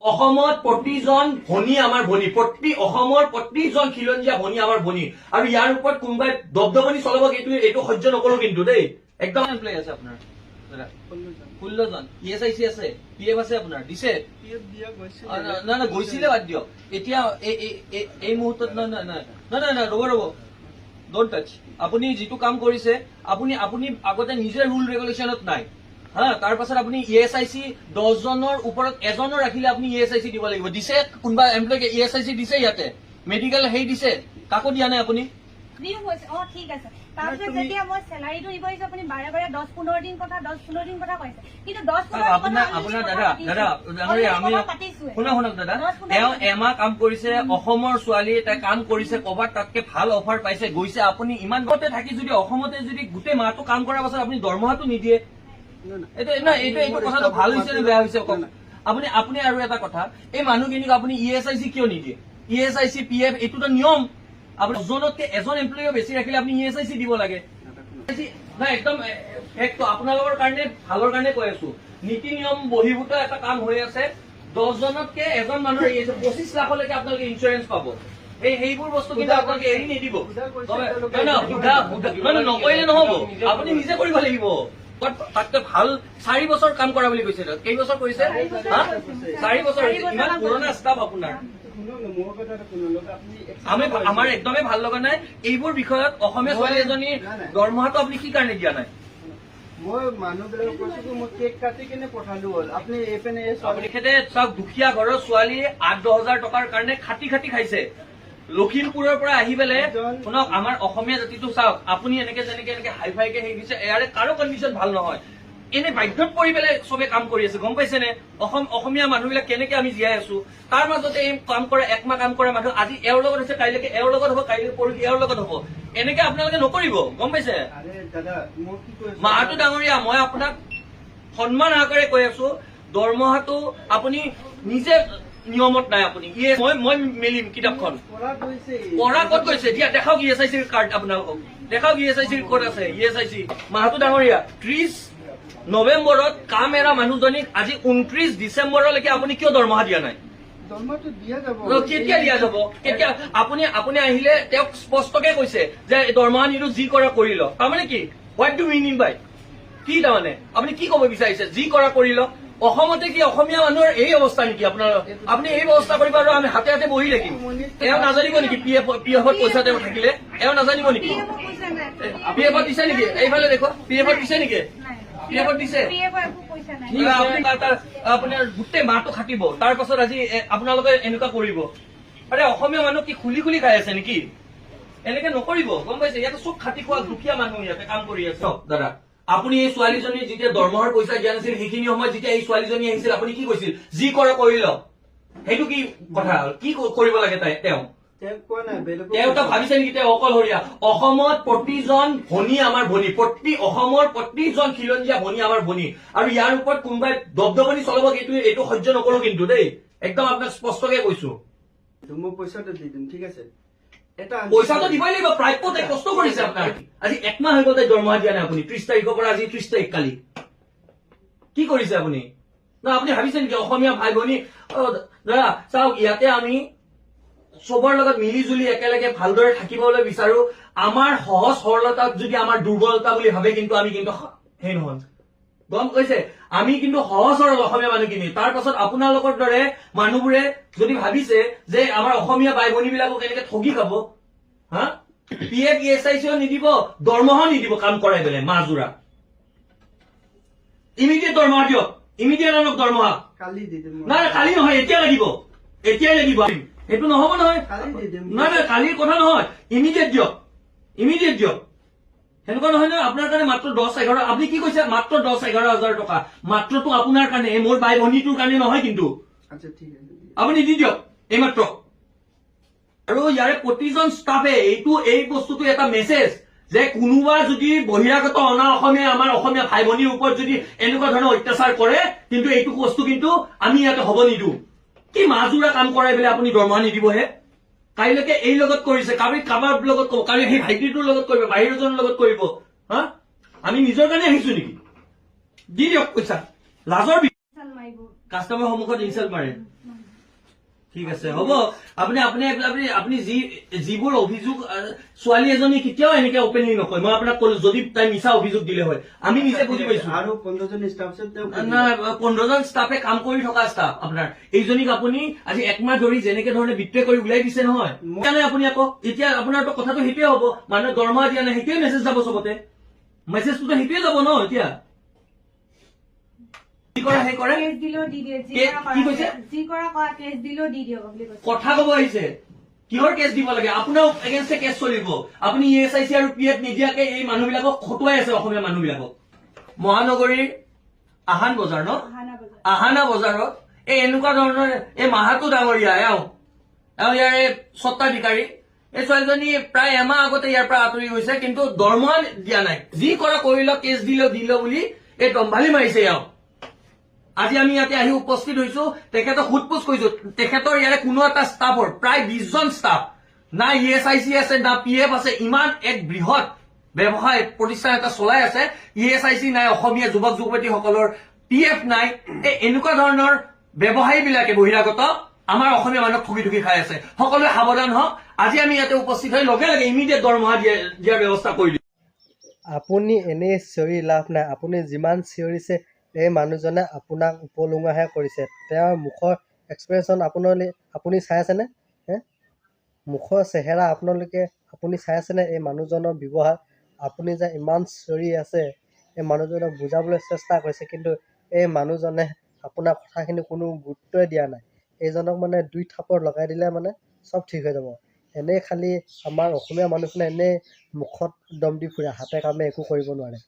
অসমত প্ৰতিজন ভনী আমাৰ ভনী, অসমৰ প্ৰতিজন খিলঞ্জীয়া ভনী আমাৰ ভনী, আৰু ইয়াৰ ওপৰত কোনোবাই দবদবনি চলাব এইটো সহ্য নকৰো কিন্তু দেই। একদম এমপ্লয় আছে আপোনাৰ 16জন ESIC আছে, PF আছে আপোনাৰ দিছে না না গৈছিলে বাদ দিয়ক। এতিয়া এই মুহূৰ্তত না ৰ'ব ডোন্ট টাচ। আপুনি যিটো কাম কৰিছে আপুনি আগতে নিজে ৰুল ৰেগুলেশ্যনত নাই হা, তাৰ পাছত আপুনি ESIC 10জনৰ ওপৰত এজনৰ ৰাখিলে আপুনি ESIC দিব লাগিব। দিছে কোনোবা এমপ্লয়কে ESIC দিছে, ইয়াতে মেডিকেল হেৰি দিছে, কাকো দিয়া নাই আপুনি। ঠিক আছে, তাৰপিছত যেতিয়া মই চেলাৰীটো দিব আহিছো আপুনি বাৰে বাৰে 10-15 দিন কথা কৈছে, কিন্তু 10-15 আপোনাৰ দাদা আমি শুনক দাদা, তেওঁ এমাহ কাম কৰিছে, অসমৰ ছোৱালী তাই কাম কৰিছে, ক'ৰবাত তাতকে ভাল অফাৰ পাইছে, গৈছে। আপুনি ইমান ঘৰতে থাকি যদি অসমতে যদি গোটেই মাহটো কাম কৰাৰ পাছত আপুনি দৰমহাটো নিদিয়ে, এইটো কথাটো ভাল হৈছে নে বেয়া হৈছে কওক আপুনি। আৰু এটা কথা, এই মানুহখিনিক আপুনি ESIC কিয় নিদিয়ে? ESIC PF এইটোতো নিয়ম। আপুনি এজনতকে এজন এমপ্লয়ীও বেছি ৰাখিলে আপুনি ESIC দিব লাগে। নাই একদম আপোনালোকৰ কাৰণে ভালৰ কাৰণে কৈ আছো, নীতি নিয়ম বহিৰ্ভূত এটা কাম হৈ আছে। 10জনতকে এজন মানুহ 25 লাখলৈকে আপোনালোকে ইঞ্চুৰেঞ্চ পাব। সেইবোৰ বস্তু কিন্তু আপোনালোকে এৰি নিদিব, নকৰিলে নহব, আপুনি নিজে কৰিব লাগিব। তাতকে ভাল 4 বছৰ কাম কৰা বুলি কৈছে। কেইবছৰ কৰিছে? 4 বছৰ। ইমান পুৰণা ষ্টাফ আপোনাৰ। আমাৰ একদমেই ভাল লগা নাই এইবোৰ বিষয়ত। অসমীয়া ছোৱালী এজনীৰ দৰমহাটো আপুনি কি কাৰণে দিয়া নাই? মই মানুহবিলাকক কৈছো মই কেক কাটি কিনে পঠালো হ'ল, আপুনি এইপিনে তেখেতে চাওক, দুখীয়া ঘৰৰ ছোৱালী 8-10 হাজাৰ টকাৰ কাৰণে খাটি খাইছে। লখিমপুৰৰ পৰা আহি পেলাই শুনক, আমাৰ অসমীয়া জাতিটো চাওক, আপুনি এনেকে হাই ফাইকে হেৰি দিছে, ইয়াৰে কাৰো কণ্ডিশ্যন ভাল নহয়। এনে বাধ্যত পৰি পেলাই চবে কাম কৰি আছে, গম পাইছে নে? অসমীয়া মানুহবিলাক কেনেকে আমি জীয়াই আছো। তাৰ মাজতে এই কাম কৰা, একমাহ কাম কৰা মানুহ আজি এওঁৰ লগত হৈছে, কাইলৈকে এওঁৰ লগত হ'ব, কাইলৈ পৰহি এওঁৰ লগত হ'ব। এনেকে আপোনালোকে নকৰিব, গম পাইছে? মাহাতো ডাঙৰীয়া, মই আপোনাক সন্মান সহকাৰে কৈ আছো, দৰমহাটো আপুনি নিজে নিয়মত নাই। আপুনি মই মেলিম কিতাপখন। পঢ়া ক'ত গৈছে? দিয়া দেখাওক ESIC কাৰ্ড, আপোনালোকক দেখাওক ESIC ক'ত আছে। ESIC মাহাতো ডাঙৰীয়া 30 নৱেম্বৰত কাম এৰা মানুহজনীক আজি 29 ডিচেম্বৰলৈকে আপুনি কিয় দৰমহা দিয়া নাই? কেতিয়া দিয়া যাব? কেতিয়া? আপুনি আহিলে তেওঁক স্পষ্টকে কৈছে যে দৰমহা নিদো, যি কৰা কৰি ল। তাৰমানে কি? হোৱাট ডু মিনিং বাই? কি তাৰমানে আপুনি কি ক'ব বিচাৰিছে? যি কৰা কৰি ল। অসমতে কি অসমীয়া মানুহৰ এই অৱস্থা নেকি? আপুনি এই ব্যৱস্থা কৰিব আৰু আমি হাতে হাতে বহি থাকিম? এওঁ নাজানিব নেকি PF পইচা তেওঁ থাকিলে? এওঁ নাজানিব নেকি? PF দিছে নেকি? এইফালে দেখো, PF দিছে নেকি? PF দিছে? আপোনাৰ গোটেই মাহটো খাটিব, তাৰ পাছত আজি আপোনালোকে এনেকুৱা কৰিব? আৰে অসমীয়া মানুহ কি খুলি খাই আছে নেকি? এনেকে নকৰিব, গম পাইছে? ইয়াতে চব খাটি খোৱা দুখীয়া মানুহ ইয়াতে কাম কৰি আছে। দাদা, আপুনি এই ছোৱালীজনী যেতিয়া দৰমহাৰ পইচা দিয়া নাছিল, সেইখিনি সময়ত যেতিয়া এই ছোৱালীজনী আহিছিল, আপুনি কি কৈছিল? যি কৰা কৰি ল। সেইটো কি কথা? কি কৰিব লাগে তেওঁ ভাবিছে নেকি তেওঁ অকলশৰীয়া? অসমত প্ৰতিজন ভনী আমাৰ ভনী, অসমৰ প্ৰতিজন খিলঞ্জীয়া ভনী আমাৰ ভনী, আৰু ইয়াৰ ওপৰত কোনোবাই দবদবনি চলাব এইটো সহ্য নকৰো কিন্তু দেই। একদম আপোনাক স্পষ্টকে কৈছো। মই পইচাটো দি দিম, ঠিক আছে? পইচাটো দিবই লাগিব, প্ৰাপ্য তাই কষ্ট কৰিছে আপোনাৰ। আজি একমাহ হৈ গ'ল তাই দৰমহা দিয়া নাই। আপুনি 30 তাৰিখৰ পৰা আজি 30 তাৰিখ, কালি কি কৰিছে আপুনি? না আপুনি ভাবিছে নেকি অসমীয়া ভাই ভনী? দাদা চাওক, ইয়াতে আমি চবৰ লগত মিলি জুলি একেলগে ভালদৰে থাকিবলৈ বিচাৰো। আমাৰ সহজ সৰলতাক যদি আমাৰ দুৰ্বলতা বুলি ভাবে, কিন্তু আমি কিন্তু সেই নহয়, গম কৈছে? আমি কিন্তু সহজ সৰল অসমীয়া মানুহখিনি। তাৰ পাছত আপোনালোকৰ দৰে মানুহবোৰে যদি ভাবিছে যে আমাৰ অসমীয়া বাই ভনী বিলাকক এনেকে ঠগি খাব, হা? PF ESICও নিদিব, দৰমহাও নিদিব কাম কৰাই পেলাই মাহজোৰা। ইমিডিয়েট দৰমহা দিয়ক, ইমিডিয়েট আনক দৰমহা। নাই কালি নহয়, এতিয়াই লাগিব, এতিয়াই লাগিব। সেইটো নহব নহয়। নাই কালিৰ কথা নহয়, ইমিডিয়েট দিয়ক, ইমিডিয়েট দিয়ক। সেনেকুৱা নহয় নহয়। আপোনাৰ কাৰণে মাত্ৰ 10-11, আপুনি কি কৈছে? মাত্ৰ 10-11 হাজাৰ টকা। মাত্ৰটো আপোনাৰ কাৰণে, মোৰ বাই ভনীটোৰ কাৰণে নহয় কিন্তু। আপুনি দি দিয়ক এইমাত্ৰ। আৰু ইয়াৰে প্ৰতিজন ষ্টাফে এই বস্তুটো এটা মেছেজ যে কোনোবা যদি বহিৰাগত অনা অসমীয়া আমাৰ অসমীয়া ভাই ভনীৰ ওপৰত যদি এনেকুৱা ধৰণৰ অত্যাচাৰ কৰে, কিন্তু এইটো বস্তু কিন্তু আমি ইয়াতে হ'ব নিদিওঁ। কি মাজুৰা কাম কৰাই পেলাই আপুনি দৰমহা নিদিবহে? কাইলৈকে এই লগত কৰিছে, কাৰোবাৰ লগত কব, কালি সেই ভাইটিটোৰ লগত কৰিব, বাহিৰজনৰ লগত কৰিব। হা, আমি নিজৰ কাৰণে আহিছো নেকি? দি দিয়ক পইচা। লাজৰ কাষ্টমাৰ সন্মুখত ইনচাল্ট মাৰে। ঠিক আছে হ'ব আপুনি আপুনি আপুনি আপুনি যিবোৰ অভিযোগ ছোৱালী এজনী কেতিয়াও এনেকে অপেনলি নকয় মই আপোনাক কলো যদি তাই মিছা অভিযোগ দিলে হয় আমি নিজে বুজি পাইছো আৰু 15জন ষ্টাফ আছে না 15জন ষ্টাফে কাম কৰি থকা ষ্টাফ আপোনাৰ এইজনীক আপুনি আজি একমাহ ধৰি যেনেকে ধৰণে বিট্ৰে কৰি ওলাই দিছে নহয় সেইকাৰণে আপুনি আকৌ এতিয়া আপোনাৰতো কথাটো সেইটোৱে হ'ব মানুহে দৰমহা দিয়া নাই সেইটোৱে মেছেজ যাব চবতে মেছেজটোতো সেইটোৱে যাব ন এতিয়া কি কৰে সেই কৰে কেছ দিলেও দি দিয়ে যি কে- কৰা কি কৈছে? যি কৰা কেছ দিলেও দি দিয়ক বুলি কৈছে কথা কব আহিছে কিহৰ কেছ দিব লাগে আপোনাৰ এগেইনষ্টে কেছ চলিব আপুনি ESIC আৰু PF নিদিয়াকে এই মানুহবিলাকক খটুৱাই আছে অসমীয়া মানুহবিলাকক মহানগৰীৰ আহান বজাৰ ন আহানা বজাৰ আহানা বজাৰত এই এনেকুৱা ধৰণৰ এই মাহাতো ডাঙৰীয়া এওঁ ইয়াৰে স্বত্বাধিকাৰী এই ছোৱালীজনী প্ৰায় এমাহ আগতে ইয়াৰ পৰা আঁতৰি গৈছে কিন্তু দৰমহা দিয়া নাই যি কৰা কৰিল কেছ দিল বুলি এই দম্ভালি মাৰিছে এওঁ আজি আমি ইয়াতে আহি উপস্থিত হৈছো তেখেতক সোধপোছ কৰিছো তেখেতৰ ইয়াৰে কোনো এটা ষ্টাফৰ প্ৰায় 20জন ষ্টাফ না ESIC আছে না PF আছে ইমান এক বৃহৎ ব্যৱসায় প্ৰতিষ্ঠান এটা চলাই আছে ESIC নাই অসমীয়া যুৱক যুৱতীসকলৰ PF নাই এই এনেকুৱা ধৰণৰ ব্যৱসায়ী বিলাকে বহিৰাগত আমাৰ অসমীয়া মানুহক ঠগি ঠগি খাই আছে সকলোৱে সাৱধান হওক আজি আমি ইয়াতে উপস্থিত হৈ লগে লগে ইমিডিয়েট দৰমহা দিয়াৰ ব্যৱস্থা কৰি দিম আপুনি এনেই চিঞৰি লাভ নাই আপুনি যিমান চিঞৰিছে এই মানুহজনে আপোনাক উপলুঙাহে কৰিছে তেওঁৰ মুখৰ এক্সপ্ৰেশ্যন আপুনি চাই আছেনে মুখৰ চেহেৰা আপুনি চাই আছেনে এই মানুহজনৰ ব্যৱহাৰ আপুনি যে ইমান চিঞৰি আছে এই মানুহজনক বুজাবলৈ চেষ্টা কৰিছে কিন্তু এই মানুহজনে আপোনাৰ কথাখিনি কোনো গুৰুত্বই দিয়া নাই এইজনক মানে 2 থাপৰ লগাই দিলে মানে চব ঠিক হৈ যাব এনেই খালি আমাৰ অসমীয়া মানুহখিনে এনেই মুখত দম দি ফুৰে হাতে কামে একো কৰিব নোৱাৰে